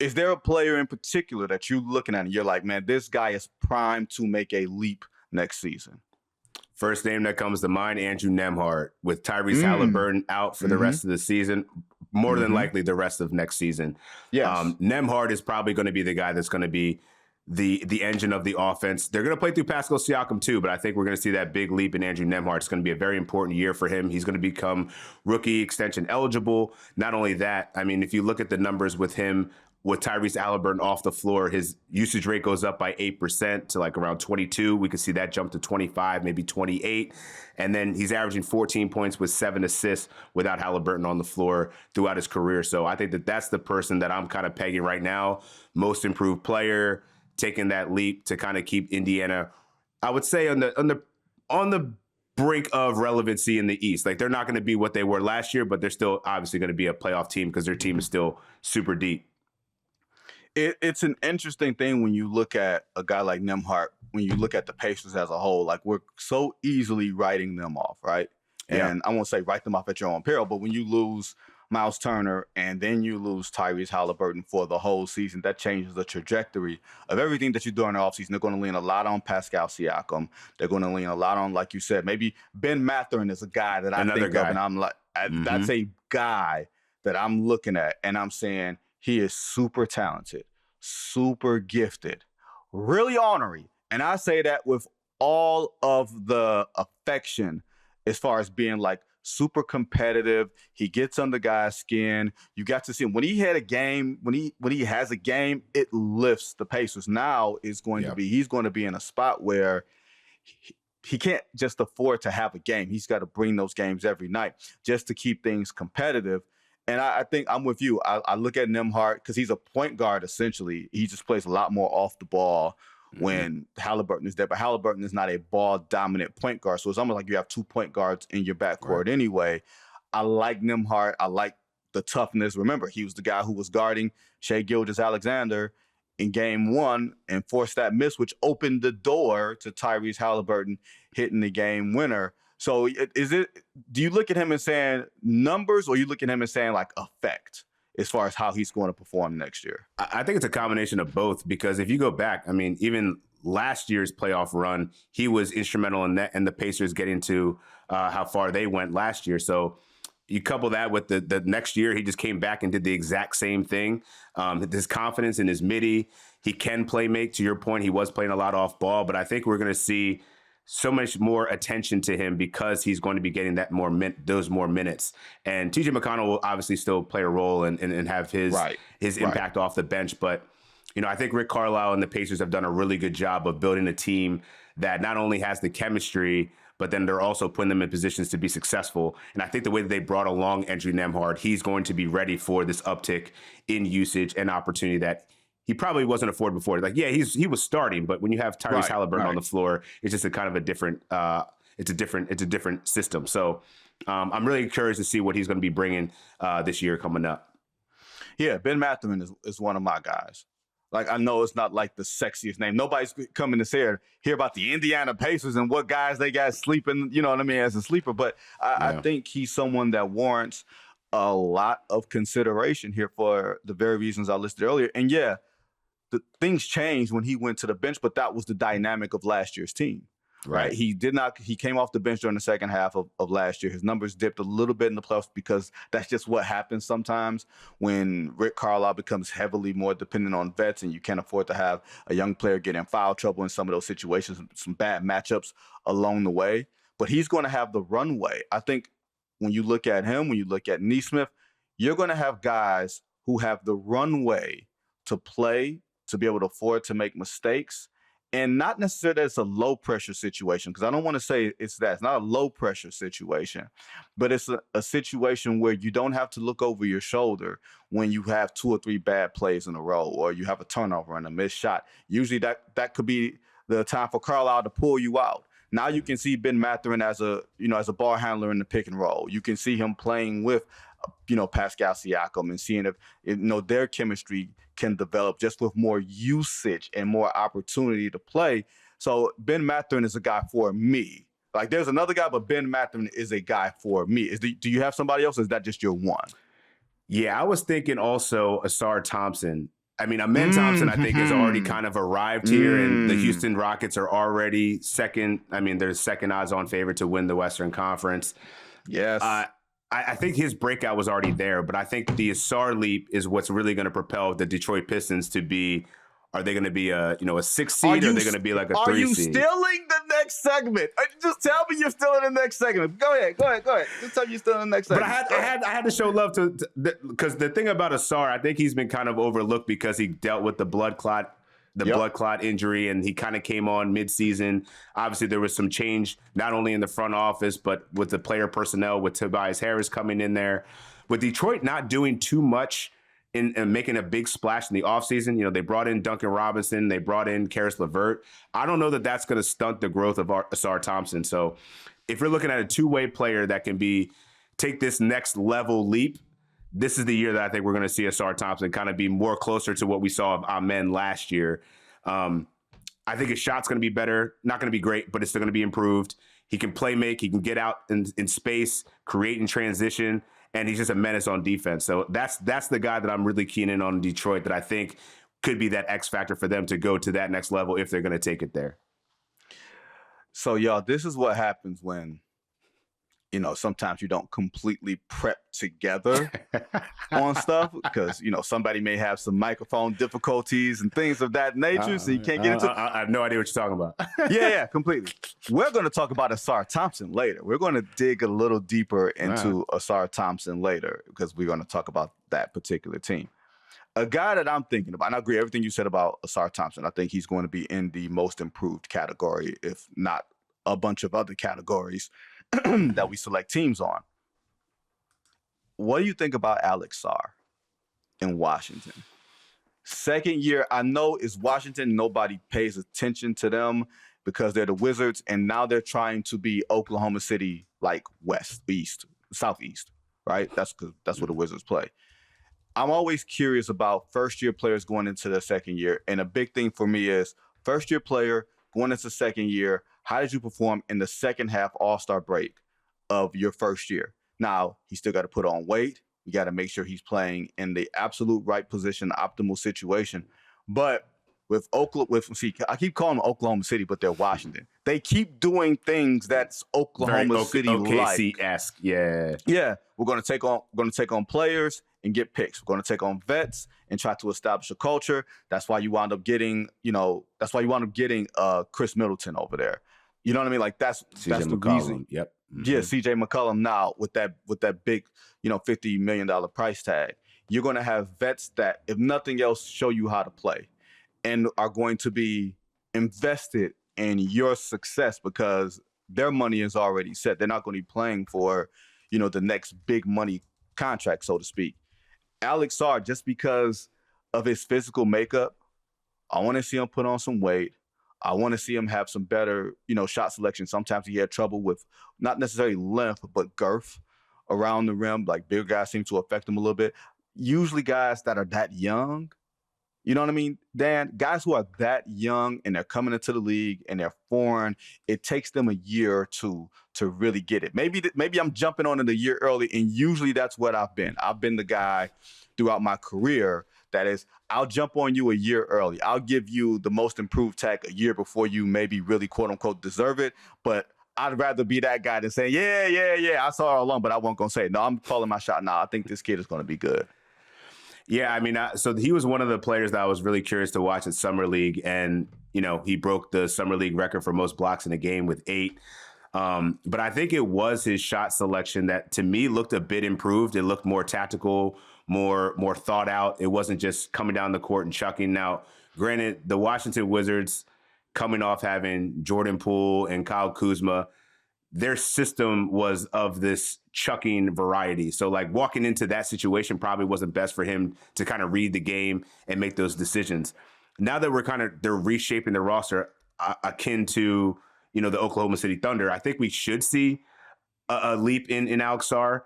Is there a player in particular that you're looking at and you're like, man, this guy is primed to make a leap next season? First name that comes to mind, Andrew Nembhard. With Tyrese Haliburton out for the rest of the season, more than likely the rest of next season. Yes. Nembhard is probably going to be the guy that's going to be the engine of the offense. They're going to play through Pascal Siakam too, but I think we're going to see that big leap in Andrew Nembhard. It's going to be a very important year for him. He's going to become rookie extension eligible. Not only that, I mean, if you look at the numbers with him, with Tyrese Haliburton off the floor, his usage rate goes up by 8% to like around 22. We could see that jump to 25, maybe 28. And then he's averaging 14 points with 7 assists without Haliburton on the floor throughout his career. So I think that that's the person that I'm kind of pegging right now. Most improved player, taking that leap to kind of keep Indiana, I would say, on the brink of relevancy in the East. Like, they're not going to be what they were last year, but they're still obviously going to be a playoff team because their team is still super deep. It's an interesting thing when you look at a guy like Nembhard, when you look at the Pacers as a whole. Like, we're so easily writing them off, right? Yeah. And I won't say write them off at your own peril, but when you lose Miles Turner and then you lose Tyrese Haliburton for the whole season, that changes the trajectory of everything that you do in the offseason. They're going to lean a lot on Pascal Siakam. They're going to lean a lot on, like you said, maybe Ben Mathurin is a guy that I think of, and I'm like, that's a guy that I'm looking at, and I'm saying, he is super talented, super gifted, really ornery. And I say that with all of the affection as far as being like super competitive. He gets under guys' skin. You got to see him when he had a game, when he has a game, it lifts the Pacers. Now he's going to be in a spot where he can't just afford to have a game. He's got to bring those games every night just to keep things competitive. And I think I'm with you. I look at Nembhard because he's a point guard, essentially. He just plays a lot more off the ball when Haliburton is there. But Haliburton is not a ball-dominant point guard. So it's almost like you have 2 point guards in your backcourt anyway. I like Nembhard. I like the toughness. Remember, he was the guy who was guarding Shai Gilgeous-Alexander in game 1 and forced that miss, which opened the door to Tyrese Haliburton hitting the game winner. So do you look at him and saying numbers, or you look at him and saying like effect as far as how he's going to perform next year? I think it's a combination of both, because if you go back, I mean, even last year's playoff run, he was instrumental in that, and the Pacers getting to how far they went last year. So you couple that with the next year, he just came back and did the exact same thing. His confidence in his midi, he can play make. To your point, he was playing a lot off ball, but I think we're going to see so much more attention to him because he's going to be getting that those more minutes. And TJ McConnell will obviously still play a role and have his impact off the bench. But, you know, I think Rick Carlisle and the Pacers have done a really good job of building a team that not only has the chemistry, but then they're also putting them in positions to be successful. And I think the way that they brought along Andrew Nembhard, he's going to be ready for this uptick in usage and opportunity that he probably wasn't afforded before. Like, yeah, he was starting, but when you have Tyrese Haliburton on the floor, it's just a kind of a different, it's a different system. So I'm really encouraged to see what he's going to be bringing this year coming up. Yeah, Ben Mathurin is one of my guys. Like, I know it's not like the sexiest name. Nobody's coming to hear about the Indiana Pacers and what guys they got sleeping, you know what I mean, as a sleeper. But I think he's someone that warrants a lot of consideration here for the very reasons I listed earlier. And yeah, the things changed when he went to the bench, but that was the dynamic of last year's team. Right. He came off the bench during the second half of last year. His numbers dipped a little bit in the playoffs because that's just what happens sometimes when Rick Carlisle becomes heavily more dependent on vets, and you can't afford to have a young player get in foul trouble in some of those situations, some bad matchups along the way. But he's going to have the runway. I think when you look at him, when you look at Nesmith, you're going to have guys who have the runway to play, to be able to afford to make mistakes. And not necessarily that it's a low-pressure situation, because I don't want to say it's that. It's not a low-pressure situation, but it's a situation where you don't have to look over your shoulder when you have 2 or 3 bad plays in a row, or you have a turnover and a missed shot. Usually that could be the time for Carlisle to pull you out. Now you can see Ben Mathurin as a ball handler in the pick and roll. You can see him playing with Pascal Siakam and seeing if their chemistry can develop just with more usage and more opportunity to play. So Ben Mathurin is a guy for me. Like, there's another guy, but Ben Mathurin is a guy for me. Do you have somebody else, or is that just your one? Yeah, I was thinking also Ausar Thompson. I mean, Amen Thompson, I think, has already kind of arrived here, and the Houston Rockets are already second. I mean, they're second odds on favorite to win the Western Conference. Yes. I think his breakout was already there, but I think the Ausar leap is what's really going to propel the Detroit Pistons to be. Are they going to be a 6 seed, or are they going to be like a 3 seed? Are you stealing the next segment? Just tell me you're still in the next segment. Go ahead. Just tell me you're still in the next segment. But I had to show love to because the thing about Ausar, I think he's been kind of overlooked because he dealt with the blood clot injury, and he kind of came on midseason. Obviously, there was some change not only in the front office but with the player personnel, with Tobias Harris coming in there. With Detroit not doing too much in making a big splash in the offseason, they brought in Duncan Robinson, they brought in Karis LeVert. I don't know that that's going to stunt the growth of Ausar Thompson. So if you're looking at a two-way player that can take this next level leap, this is the year that I think we're going to see Ausar Thompson kind of be more closer to what we saw of Amen last year. I think his shot's going to be better, not going to be great, but it's still going to be improved. He can play make, he can get out in space, create in transition, and he's just a menace on defense. So that's the guy that I'm really keen in on Detroit, that I think could be that X factor for them to go to that next level if they're going to take it there. So, y'all, this is what happens when, sometimes you don't completely prep together on stuff because, somebody may have some microphone difficulties and things of that nature, so you can't get into it. I have no idea what you're talking about. Yeah, completely. We're going to talk about Ausar Thompson later. We're going to dig a little deeper into Ausar Thompson later because we're going to talk about that particular team. A guy that I'm thinking about, and I agree with everything you said about Ausar Thompson. I think he's going to be in the most improved category, if not a bunch of other categories that we select teams on. What do you think about Alex Sarr in Washington? Second year, I know it's Washington. Nobody pays attention to them because they're the Wizards, and now they're trying to be Oklahoma City, like west, east, southeast, right? That's where the Wizards play. I'm always curious about first-year players going into their second year, and a big thing for me is first-year player going into second year. How did you perform in the second half All-Star break of your first year? Now, he still got to put on weight. We got to make sure he's playing in the absolute right position, optimal situation. But with I keep calling them Oklahoma City, but they're Washington. They keep doing things that's Oklahoma City like. OKC-esque, yeah. Yeah, we're going to take on players and get picks. We're going to take on vets and try to establish a culture. That's why you wound up getting, Chris Middleton over there. You know what I mean? Like that's the reason. Yep. Mm-hmm. Yeah, CJ McCollum now with that big, $50 million price tag. You're going to have vets that, if nothing else, show you how to play and are going to be invested in your success because their money is already set. They're not going to be playing for, the next big money contract, so to speak. Alex Sarr, just because of his physical makeup, I want to see him put on some weight. I want to see him have some better, shot selection. Sometimes he had trouble with not necessarily length, but girth around the rim. Like bigger guys seem to affect him a little bit. Usually guys that are that young, you know what I mean, Dan? Guys who are that young and they're coming into the league and they're foreign, it takes them a year or two to really get it. Maybe I'm jumping on it a year early, and usually that's what I've been. I've been the guy throughout my career that is, I'll jump on you a year early. I'll give you the most improved tech a year before you maybe really, quote unquote, deserve it. But I'd rather be that guy than say, yeah, I saw her alone, but I wasn't going to say it. No, I'm calling my shot now. I think this kid is going to be good. Yeah, I mean, so he was one of the players that I was really curious to watch at Summer League. And, he broke the Summer League record for most blocks in a game with 8. But I think it was his shot selection that, to me, looked a bit improved. It looked more tactical, more thought out. It wasn't just coming down the court and chucking. Now, granted, the Washington Wizards, coming off having Jordan Poole and Kyle Kuzma, their system was of this chucking variety. So like walking into that situation probably wasn't best for him to kind of read the game and make those decisions. Now that they're reshaping the roster akin to, the Oklahoma City Thunder, I think we should see a leap in Alex Sarr.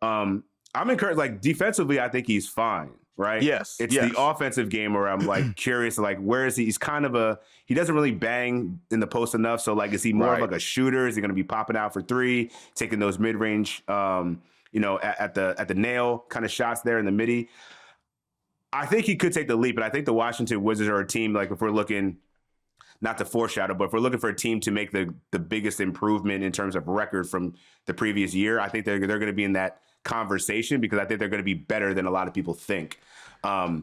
I'm encouraged, like defensively, I think he's fine. Right. Yes. It's the offensive game where I'm like curious, like, where is he? He's kind of he doesn't really bang in the post enough. So like, is he more of like a shooter? Is he going to be popping out for 3, taking those mid-range, at the nail kind of shots there in the midi? I think he could take the leap, but I think the Washington Wizards are a team, like if we're looking, not to foreshadow, but if we're looking for a team to make the biggest improvement in terms of record from the previous year, I think they're going to be in that conversation because I think they're going to be better than a lot of people think. Well,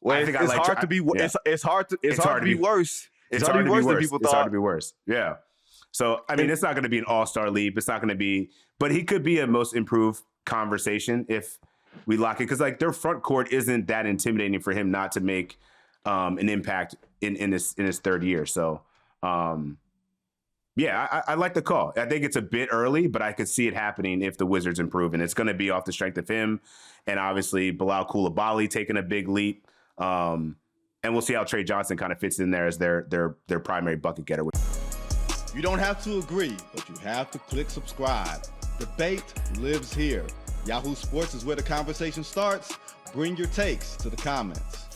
it's hard to be worse. It's hard to be worse than people thought. It's hard to be worse. Yeah. So, I mean, it's not going to be an all-star leap. It's not going to be, but he could be a most improved conversation if we lock it. Because, like, their front court isn't that intimidating for him not to make an impact in his third year. So, yeah, I like the call. I think it's a bit early, but I could see it happening if the Wizards improve. And it's going to be off the strength of him and obviously Bilal Coulibaly taking a big leap. And we'll see how Trey Johnson kind of fits in there as their primary bucket getter. You don't have to agree, but you have to click subscribe. Debate lives here. Yahoo Sports is where the conversation starts. Bring your takes to the comments.